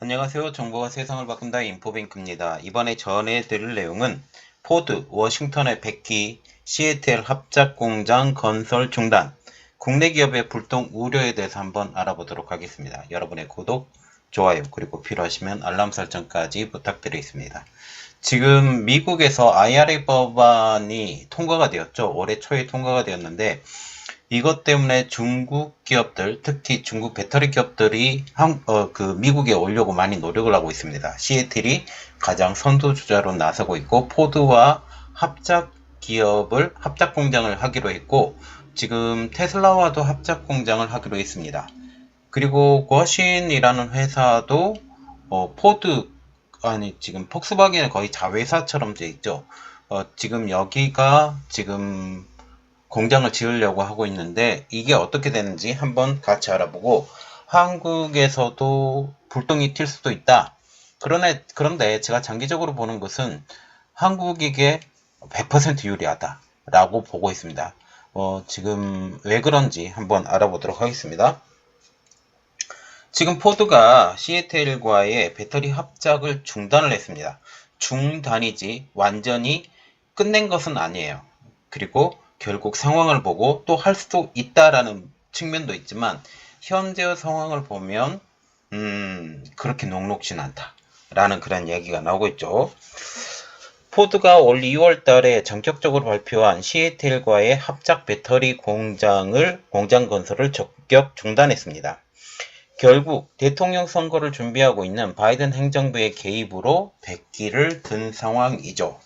안녕하세요. 정보가 세상을 바꾼다 인포뱅크입니다. 이번에 전해드릴 내용은 포드, 워싱턴의 100기, 시애틀 합작공장 건설 중단, 국내 기업의 불똥 우려에 대해서 한번 알아보도록 하겠습니다. 여러분의 구독, 좋아요, 그리고 필요하시면 알람 설정까지 부탁드리겠습니다. 지금 미국에서 IRA 법안이 통과가 되었죠. 올해 초에 통과가 되었는데 이것 때문에 중국 기업들, 특히 중국 배터리 기업들이 미국에 오려고 많이 노력을 하고 있습니다. 시애틀이 가장 선두주자로 나서고 있고, 포드와 합작 공장을 하기로 했고, 지금 테슬라와도 합작 공장을 하기로 했습니다. 그리고 거신이라는 회사도 포드, 지금 폭스바겐은 거의 자회사처럼 돼 있죠. 지금 여기가 지금 공장을 지으려고 하고 있는데 이게 어떻게 되는지 한번 같이 알아보고, 한국에서도 불똥이 튈 수도 있다. 그런데 제가 장기적으로 보는 것은 한국에게 100% 유리하다라고 보고 있습니다. 지금 왜 그런지 한번 알아보도록 하겠습니다. 지금 포드가 시애틀과의 배터리 합작을 중단을 했습니다. 중단이지 완전히 끝낸 것은 아니에요. 그리고 결국 상황을 보고 또 할 수도 있다라는 측면도 있지만, 현재의 상황을 보면 그렇게 녹록진 않다라는 그런 얘기가 나오고 있죠. 포드가 올 2월 달에 전격적으로 발표한 시애틀과의 합작 배터리 공장 건설을 적격 중단했습니다. 결국 대통령 선거를 준비하고 있는 바이든 행정부의 개입으로 백기를 든 상황이죠.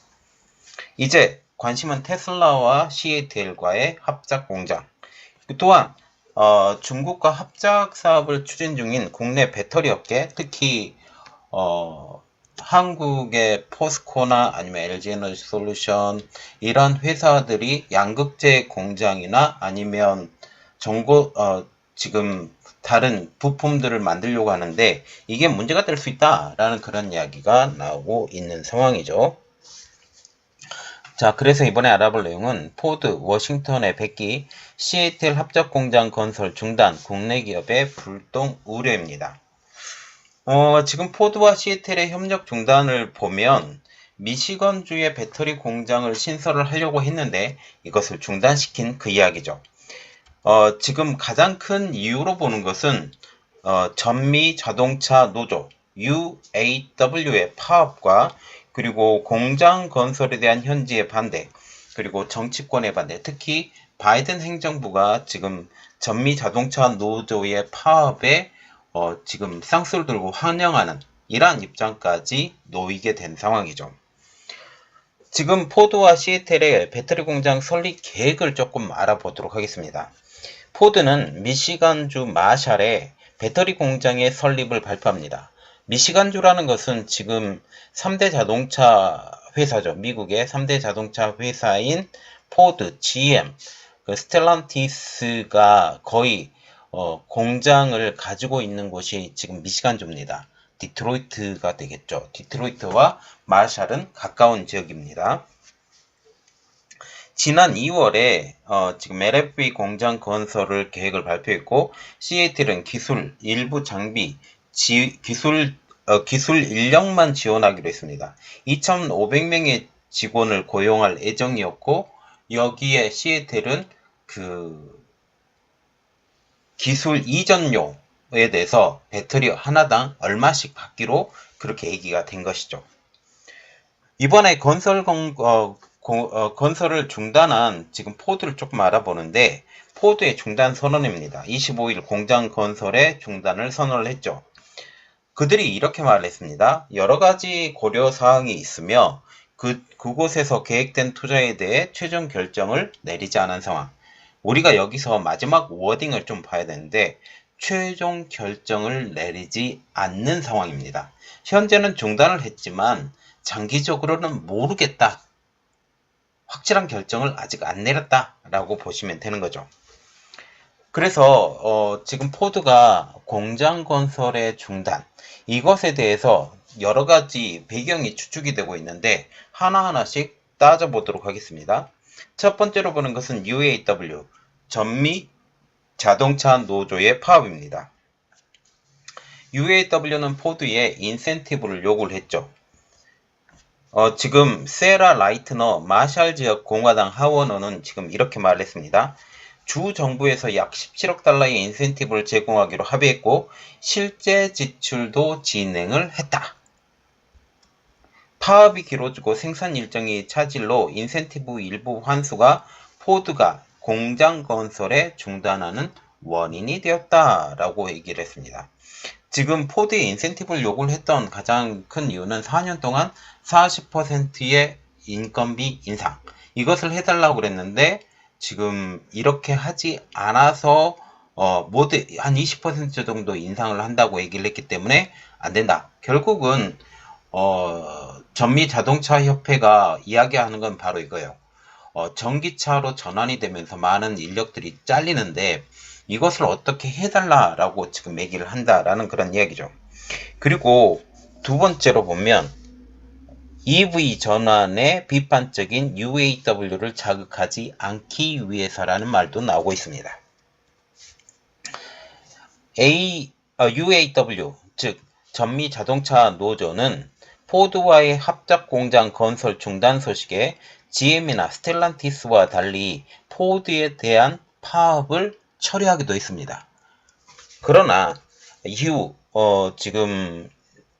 이제 관심은 테슬라와 시애틀과의 합작 공장, 또한 중국과 합작 사업을 추진 중인 국내 배터리 업계, 특히 한국의 포스코나 아니면 LG에너지솔루션, 이런 회사들이 양극재 공장이나 아니면 지금 다른 부품들을 만들려고 하는데 이게 문제가 될 수 있다라는 그런 이야기가 나오고 있는 상황이죠. 자, 그래서 이번에 알아볼 내용은 포드, 워싱턴의 100기, 시애틀 합작공장 건설 중단, 국내 기업의 불똥 우려입니다. 지금 포드와 시애틀의 협력 중단을 보면 미시건주의 배터리 공장을 신설을 하려고 했는데 이것을 중단시킨 그 이야기죠. 지금 가장 큰 이유로 보는 것은 전미 자동차 노조 UAW의 파업과, 그리고 공장 건설에 대한 현지의 반대, 그리고 정치권의 반대, 특히 바이든 행정부가 지금 전미 자동차 노조의 파업에 지금 쌍수를 들고 환영하는 이러한 입장까지 놓이게 된 상황이죠. 지금 포드와 시애틀의 배터리 공장 설립 계획을 조금 알아보도록 하겠습니다. 포드는 미시간주 마샬에 배터리 공장의 설립을 발표합니다. 미시간주라는 것은 지금 3대 자동차 회사죠. 미국의 3대 자동차 회사인 포드, GM, 스텔란티스가 거의 공장을 가지고 있는 곳이 지금 미시간주입니다. 디트로이트가 되겠죠. 디트로이트와 마샬은 가까운 지역입니다. 지난 2월에 지금 LFP 공장 건설을 계획을 발표했고, 시애틀은 기술, 일부 장비, 기술 인력만 지원하기로 했습니다. 2,500명의 직원을 고용할 예정이었고, 여기에 시애틀은 그 기술 이전료에 대해서 배터리 하나당 얼마씩 받기로 그렇게 얘기가 된 것이죠. 이번에 건설을 중단한 지금 포드를 조금 알아보는데, 포드의 중단 선언입니다. 25일 공장 건설의 중단을 선언을 했죠. 그들이 이렇게 말했습니다. 여러 가지 고려 사항이 있으며 그곳에서 계획된 투자에 대해 최종 결정을 내리지 않은 상황. 우리가 여기서 마지막 워딩을 좀 봐야 되는데, 최종 결정을 내리지 않는 상황입니다. 현재는 중단을 했지만 장기적으로는 모르겠다, 확실한 결정을 아직 안 내렸다라고 보시면 되는 거죠. 그래서 지금 포드가 공장 건설의 중단, 이것에 대해서 여러 가지 배경이 추측이 되고 있는데 하나하나씩 따져보도록 하겠습니다. 첫 번째로 보는 것은 UAW, 전미 자동차 노조의 파업입니다. UAW는 포드에 인센티브를 요구를 했죠. 지금 세라 라이트너 마샬 지역 공화당 하원의원은 지금 이렇게 말했습니다. 주 정부에서 약 17억 달러의 인센티브를 제공하기로 합의했고 실제 지출도 진행을 했다. 파업이 길어지고 생산 일정이 차질로 인센티브 일부 환수가 포드가 공장 건설에 중단하는 원인이 되었다라고 얘기를 했습니다. 지금 포드에 인센티브를 요구를 했던 가장 큰 이유는 4년 동안 40%의 인건비 인상, 이것을 해달라고 그랬는데 지금 이렇게 하지 않아서 모두 한 20% 정도 인상을 한다고 얘기를 했기 때문에 안 된다. 결국은 전미자동차협회가 이야기하는 건 바로 이거예요. 전기차로 전환이 되면서 많은 인력들이 잘리는데 이것을 어떻게 해달라라고 지금 얘기를 한다라는 그런 이야기죠. 그리고 두 번째로 보면 EV 전환의 비판적인 UAW를 자극하지 않기 위해서라는 말도 나오고 있습니다. UAW, 즉 전미자동차 노조는 포드와의 합작 공장 건설 중단 소식에 GM이나 스텔란티스와 달리 포드에 대한 파업을 처리하기도 했습니다. 그러나 이후 지금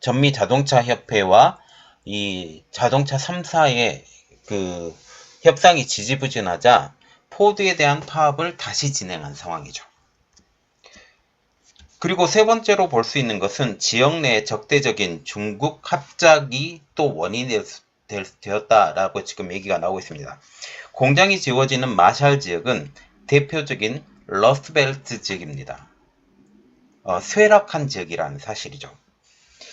전미자동차협회와 이 자동차 3사의 그 협상이 지지부진하자 포드에 대한 파업을 다시 진행한 상황이죠. 그리고 세 번째로 볼 수 있는 것은 지역 내 적대적인 중국 합작이 또 원인이 되었다라고 지금 얘기가 나오고 있습니다. 공장이 지어지는 마샬 지역은 대표적인 러스트벨트 지역입니다. 쇠락한 지역이라는 사실이죠.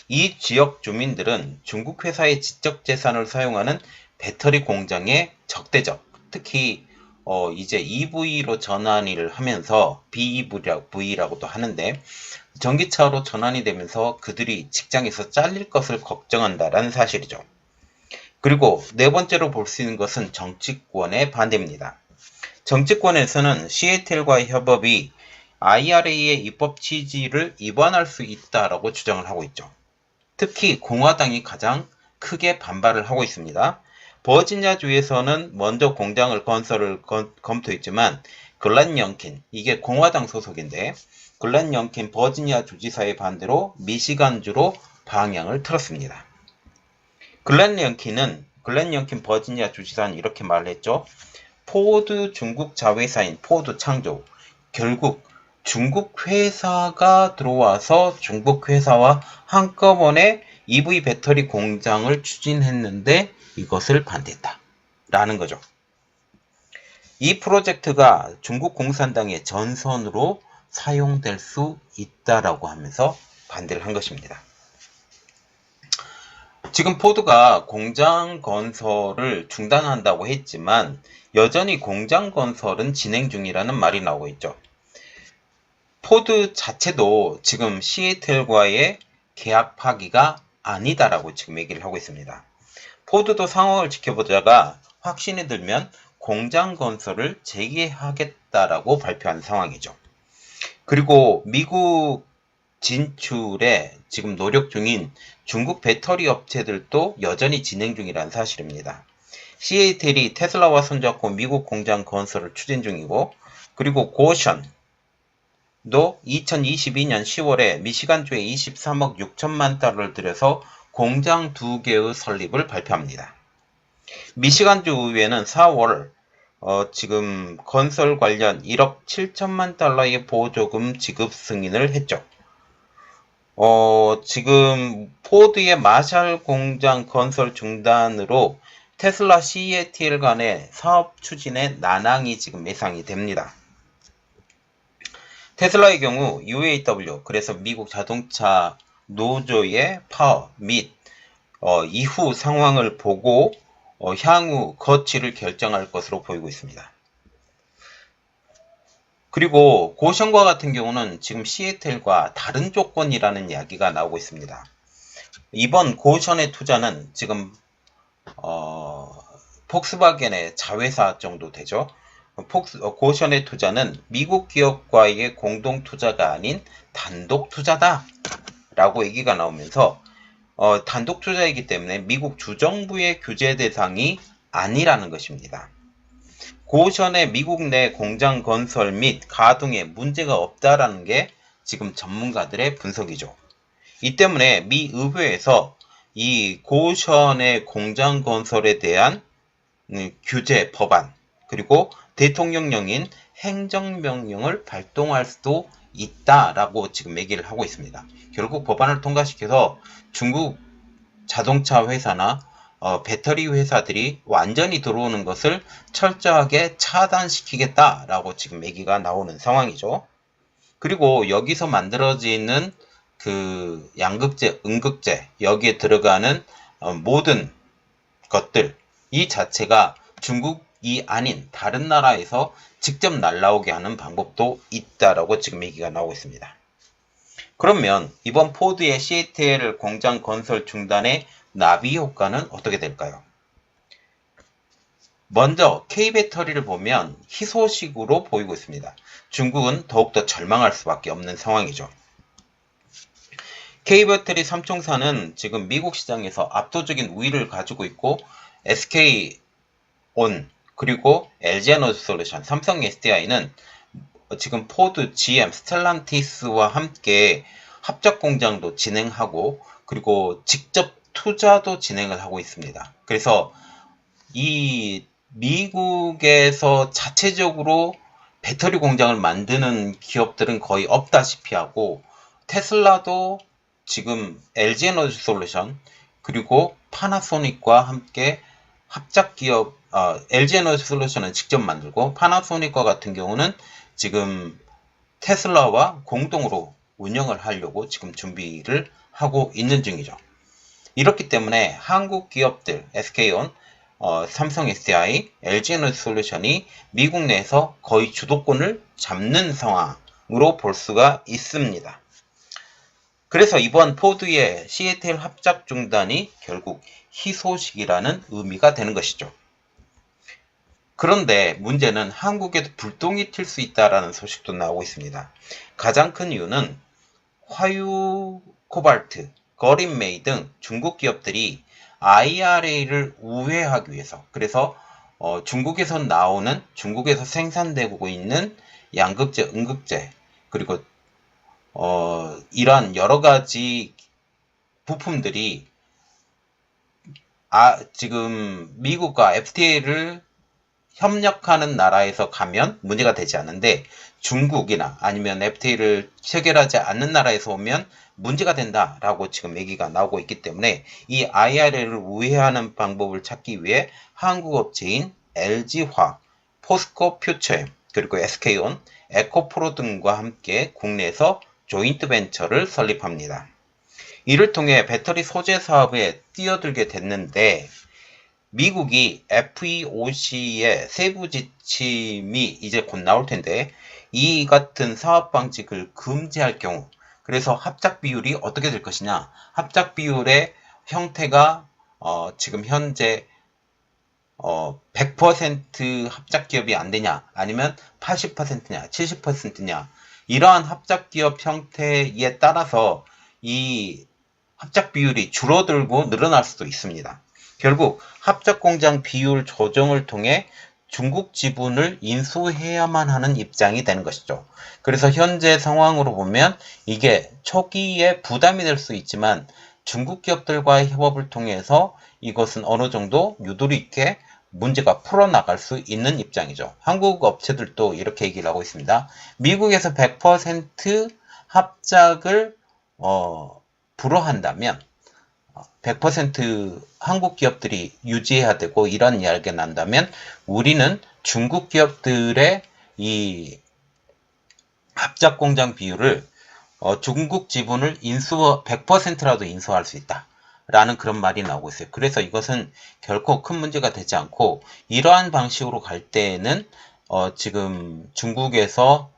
이 지역 주민들은 중국 회사의 지적 재산을 사용하는 배터리 공장의 적대적, 특히 이제 EV로 전환을 하면서 BEV라고도 하는데 전기차로 전환이 되면서 그들이 직장에서 잘릴 것을 걱정한다라는 사실이죠. 그리고 네 번째로 볼 수 있는 것은 정치권의 반대입니다. 정치권에서는 시애틀과의 협업이 IRA의 입법 취지를 위반할 수 있다라고 주장을 하고 있죠. 특히 공화당이 가장 크게 반발을 하고 있습니다. 버지니아주에서는 먼저 공장을 건설을 검토했지만 글렌 영킨, 이게 공화당 소속인데 글렌 영킨 버지니아 주지사의 반대로 미시간주로 방향을 틀었습니다. 글렌 영킨 버지니아 주지사는 이렇게 말을 했죠. 포드 중국 자회사인 포드 창조, 결국 중국 회사가 들어와서 중국 회사와 한꺼번에 EV 배터리 공장을 추진했는데 이것을 반대했다 라는 거죠. 이 프로젝트가 중국 공산당의 전선으로 사용될 수 있다라고 하면서 반대를 한 것입니다. 지금 포드가 공장 건설을 중단한다고 했지만 여전히 공장 건설은 진행 중이라는 말이 나오고 있죠. 포드 자체도 지금 시애틀과의 계약 파기가 아니다라고 지금 얘기를 하고 있습니다. 포드도 상황을 지켜보다가 확신이 들면 공장 건설을 재개하겠다라고 발표한 상황이죠. 그리고 미국 진출에 지금 노력 중인 중국 배터리 업체들도 여전히 진행 중이라는 사실입니다. 시애틀이 테슬라와 손잡고 미국 공장 건설을 추진 중이고, 그리고 고션도 2022년 10월에 미시간주에 23억 6천만 달러를 들여서 공장 2개의 설립을 발표합니다. 미시간주 의회는 4월 지금 건설 관련 1억 7천만 달러의 보조금 지급 승인을 했죠. 지금 포드의 마샬 공장 건설 중단으로 테슬라 CATL 간의 사업 추진에 난항이 지금 예상이 됩니다. 테슬라의 경우 UAW, 그래서 미국 자동차 노조의 파업 및 이후 상황을 보고 향후 거취를 결정할 것으로 보이고 있습니다. 그리고 고션과 같은 경우는 지금 시애틀과 다른 조건이라는 이야기가 나오고 있습니다. 이번 고션의 투자는 지금 폭스바겐의 자회사 정도 되죠. 고션의 투자는 미국 기업과의 공동 투자가 아닌 단독 투자다 라고 얘기가 나오면서 단독 투자이기 때문에 미국 주정부의 규제 대상이 아니라는 것입니다. 고오션의 미국 내 공장 건설 및 가동에 문제가 없다라는 게 지금 전문가들의 분석이죠. 이 때문에 미 의회에서 이 고오션의 공장 건설에 대한 규제 법안 그리고 대통령령인 행정명령을 발동할 수도 있다라고 지금 얘기를 하고 있습니다. 결국 법안을 통과시켜서 중국 자동차 회사나 배터리 회사들이 완전히 들어오는 것을 철저하게 차단시키겠다라고 지금 얘기가 나오는 상황이죠. 그리고 여기서 만들어지는 그 양극재, 음극재 여기에 들어가는 모든 것들 이 자체가 중국이 아닌 다른 나라에서 직접 날라오게 하는 방법도 있다라고 지금 얘기가 나오고 있습니다. 그러면 이번 포드의 CATL 공장 건설 중단의 나비 효과는 어떻게 될까요? 먼저 K배터리를 보면 희소식으로 보이고 있습니다. 중국은 더욱더 절망할 수밖에 없는 상황이죠. K배터리 3총사는 지금 미국 시장에서 압도적인 우위를 가지고 있고 SK온 그리고 LG에너지솔루션, 삼성 SDI는 지금 포드, GM, 스텔란티스와 함께 합작 공장도 진행하고 그리고 직접 투자도 진행을 하고 있습니다. 그래서 이 미국에서 자체적으로 배터리 공장을 만드는 기업들은 거의 없다시피 하고 테슬라도 지금 LG에너지솔루션 그리고 파나소닉과 함께 합작 기업 LG에너지솔루션은 직접 만들고 파나소닉과 같은 경우는 지금 테슬라와 공동으로 운영을 하려고 지금 준비를 하고 있는 중이죠. 이렇기 때문에 한국 기업들 SK온, 삼성 SDI, LG에너지솔루션이 미국 내에서 거의 주도권을 잡는 상황으로 볼 수가 있습니다. 그래서 이번 포드의 CATL 합작 중단이 결국 희소식이라는 의미가 되는 것이죠. 그런데 문제는 한국에도 불똥이 튈 수 있다는 소식도 나오고 있습니다. 가장 큰 이유는 화유, 코발트, 거린메이 등 중국 기업들이 IRA를 우회하기 위해서 그래서 중국에서 나오는 중국에서 생산되고 있는 양극재, 음극재 그리고 이러한 여러 가지 부품들이 지금 미국과 FTA를 협력하는 나라에서 가면 문제가 되지 않는데 중국이나 아니면 FTA를 체결하지 않는 나라에서 오면 문제가 된다라고 지금 얘기가 나오고 있기 때문에 이 IRA를 우회하는 방법을 찾기 위해 한국 업체인 LG화, 포스코 퓨처엠, 그리고 SK온, 에코프로 등과 함께 국내에서 조인트 벤처를 설립합니다. 이를 통해 배터리 소재 사업에 뛰어들게 됐는데 미국이 FEOC의 세부 지침이 이제 곧 나올 텐데 이 같은 사업 방식을 금지할 경우 그래서 합작 비율이 어떻게 될 것이냐 합작 비율의 형태가 지금 현재 100% 합작 기업이 안 되냐 아니면 80%냐 70%냐 이러한 합작 기업 형태에 따라서 이 합작 비율이 줄어들고 늘어날 수도 있습니다. 결국 합작 공장 비율 조정을 통해 중국 지분을 인수해야만 하는 입장이 되는 것이죠. 그래서 현재 상황으로 보면 이게 초기에 부담이 될 수 있지만 중국 기업들과의 협업을 통해서 이것은 어느 정도 유도리 있게 문제가 풀어나갈 수 있는 입장이죠. 한국 업체들도 이렇게 얘기를 하고 있습니다. 미국에서 100% 합작을 불허한다면 100% 한국 기업들이 유지해야 되고 이런 이야기가 난다면 우리는 중국 기업들의 이 합작 공장 비율을 중국 지분을 100%라도 인수할 수 있다. 라는 그런 말이 나오고 있어요. 그래서 이것은 결코 큰 문제가 되지 않고 이러한 방식으로 갈 때에는 지금 중국에서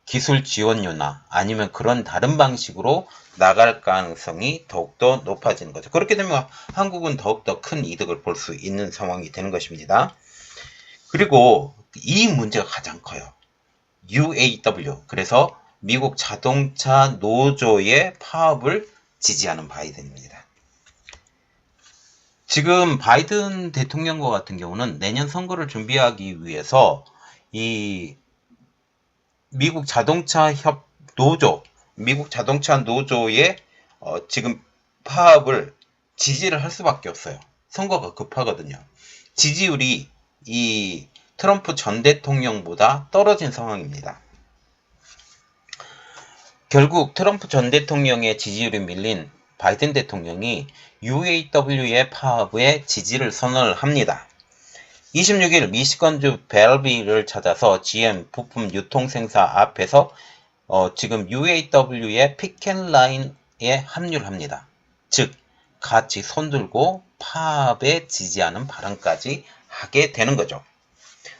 기술 지원료나 아니면 그런 다른 방식으로 나갈 가능성이 더욱더 높아지는 거죠. 그렇게 되면 한국은 더욱더 큰 이득을 볼 수 있는 상황이 되는 것입니다. 그리고 이 문제가 가장 커요. UAW. 그래서 미국 자동차 노조의 파업을 지지하는 바이든입니다. 지금 바이든 대통령과 같은 경우는 내년 선거를 준비하기 위해서 이 미국 자동차 미국 자동차 노조의 지금 파업을 지지를 할 수밖에 없어요. 선거가 급하거든요. 지지율이 이 트럼프 전 대통령보다 떨어진 상황입니다. 결국 트럼프 전 대통령의 지지율이 밀린 바이든 대통령이 UAW의 파업에 지지를 선언을 합니다. 26일 미시건주 벨빌을 찾아서 GM 부품 유통생사 앞에서 지금 UAW의 피켓라인에 합류를 합니다. 즉 같이 손들고 파업에 지지하는 발언까지 하게 되는 거죠.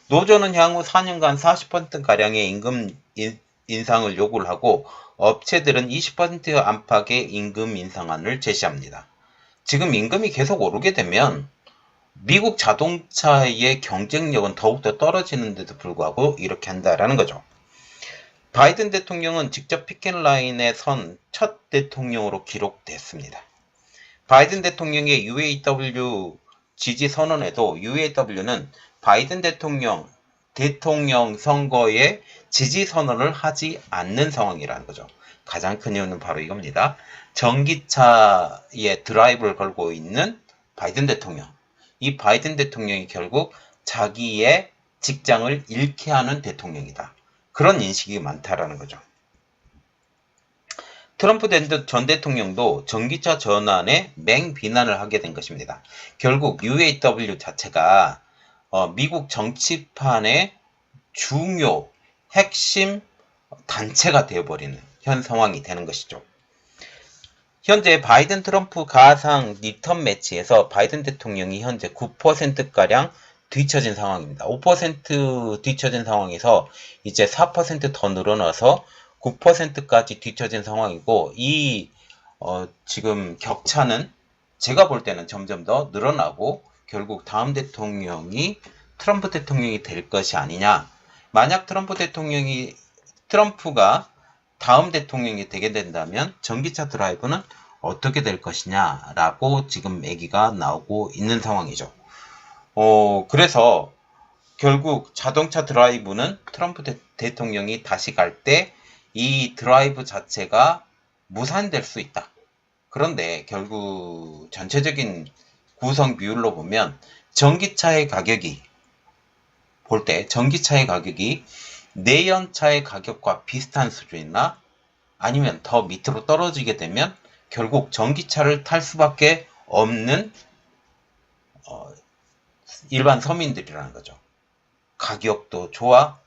노조는 향후 4년간 40%가량의 임금 인상을 요구를 하고 업체들은 20% 안팎의 임금 인상안을 제시합니다. 지금 임금이 계속 오르게 되면 미국 자동차의 경쟁력은 더욱더 떨어지는데도 불구하고 이렇게 한다라는 거죠. 바이든 대통령은 직접 피켓라인에 선 첫 대통령으로 기록됐습니다. 바이든 대통령의 UAW 지지 선언에도 UAW는 바이든 대통령 선거에 지지 선언을 하지 않는 상황이라는 거죠. 가장 큰 이유는 바로 이겁니다. 전기차에 드라이브를 걸고 있는 바이든 대통령. 이 바이든 대통령이 결국 자기의 직장을 잃게 하는 대통령이다. 그런 인식이 많다라는 거죠. 트럼프 전 대통령도 전기차 전환에 맹비난을 하게 된 것입니다. 결국 UAW 자체가 미국 정치판의 중요 핵심 단체가 되어버리는 현 상황이 되는 것이죠. 현재 바이든 트럼프 가상 리턴 매치에서 바이든 대통령이 현재 9%가량 뒤처진 상황입니다. 5% 뒤처진 상황에서 이제 4%더 늘어나서 9%까지 뒤처진 상황이고 지금 격차는 제가 볼 때는 점점 더 늘어나고 결국 다음 대통령이 트럼프 대통령이 될 것이 아니냐. 만약 트럼프가 다음 대통령이 되게 된다면 전기차 드라이브는 어떻게 될 것이냐라고 지금 얘기가 나오고 있는 상황이죠. 그래서 결국 자동차 드라이브는 트럼프 대통령이 다시 갈 때 이 드라이브 자체가 무산될 수 있다. 그런데 결국 전체적인 구성 비율로 보면 전기차의 가격이 내연차의 가격과 비슷한 수준이나 아니면 더 밑으로 떨어지게 되면 결국 전기차를 탈 수밖에 없는 일반 서민들이라는 거죠. 가격도 좋아.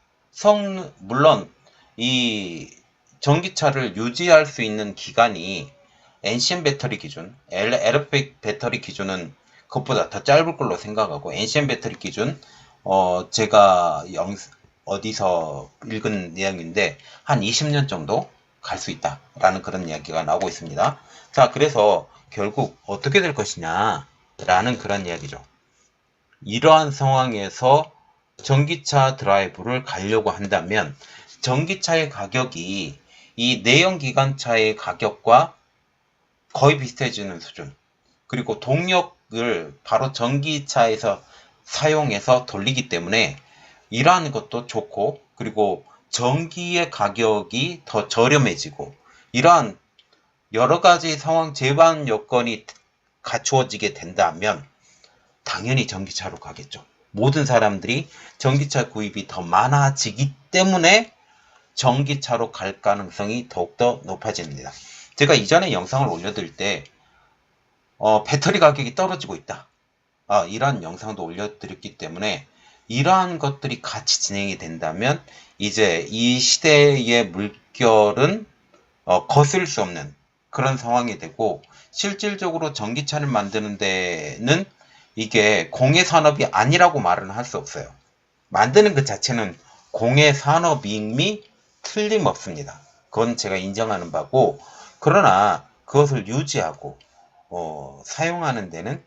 물론 이 전기차를 유지할 수 있는 기간이 엔시엠 배터리 기준, LFP 배터리 기준은 그것보다 더 짧을 걸로 생각하고 엔시엠 배터리 기준 제가 어디서 읽은 내용인데 한 20년 정도 갈 수 있다라는 그런 이야기가 나오고 있습니다. 자, 그래서 결국 어떻게 될 것이냐라는 그런 이야기죠. 이러한 상황에서 전기차 드라이브를 가려고 한다면 전기차의 가격이 이 내연기관차의 가격과 거의 비슷해지는 수준, 그리고 동력을 바로 전기차에서 사용해서 돌리기 때문에 이러한 것도 좋고, 그리고 전기의 가격이 더 저렴해지고, 이러한 여러 가지 상황 제반 여건이 갖추어지게 된다면 당연히 전기차로 가겠죠. 모든 사람들이 전기차 구입이 더 많아지기 때문에 전기차로 갈 가능성이 더욱더 높아집니다. 제가 이전에 영상을 올려드릴 때 배터리 가격이 떨어지고 있다. 이러한 영상도 올려드렸기 때문에 이러한 것들이 같이 진행이 된다면 이제 이 시대의 물결은 거슬 수 없는 그런 상황이 되고, 실질적으로 전기차를 만드는 데는 이게 공해산업이 아니라고 말은 할 수 없어요. 만드는 것 자체는 공해산업임이 틀림없습니다. 그건 제가 인정하는 바고, 그러나 그것을 유지하고 사용하는 데는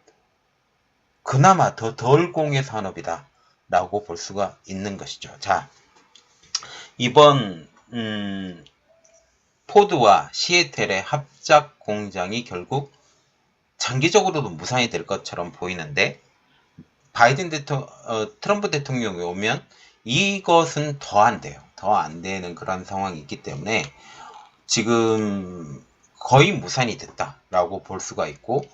그나마 더 덜 공해산업이다 라고 볼 수가 있는 것이죠. 자, 이번 포드와 시애틀의 합작 공장이 결국 장기적으로도 무산이 될 것처럼 보이는데 트럼프 대통령이 오면 이것은 더 안 돼요. 더 안 되는 그런 상황이 있기 때문에 지금 거의 무산이 됐다라고 볼 수가 있고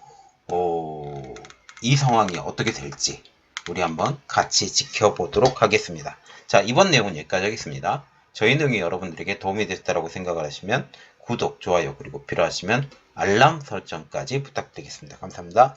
이 상황이 어떻게 될지 우리 한번 같이 지켜보도록 하겠습니다. 자, 이번 내용은 여기까지 하겠습니다. 저희 내용이 여러분들에게 도움이 됐다고 생각을 하시면 구독, 좋아요, 그리고 필요하시면 알람 설정까지 부탁드리겠습니다. 감사합니다.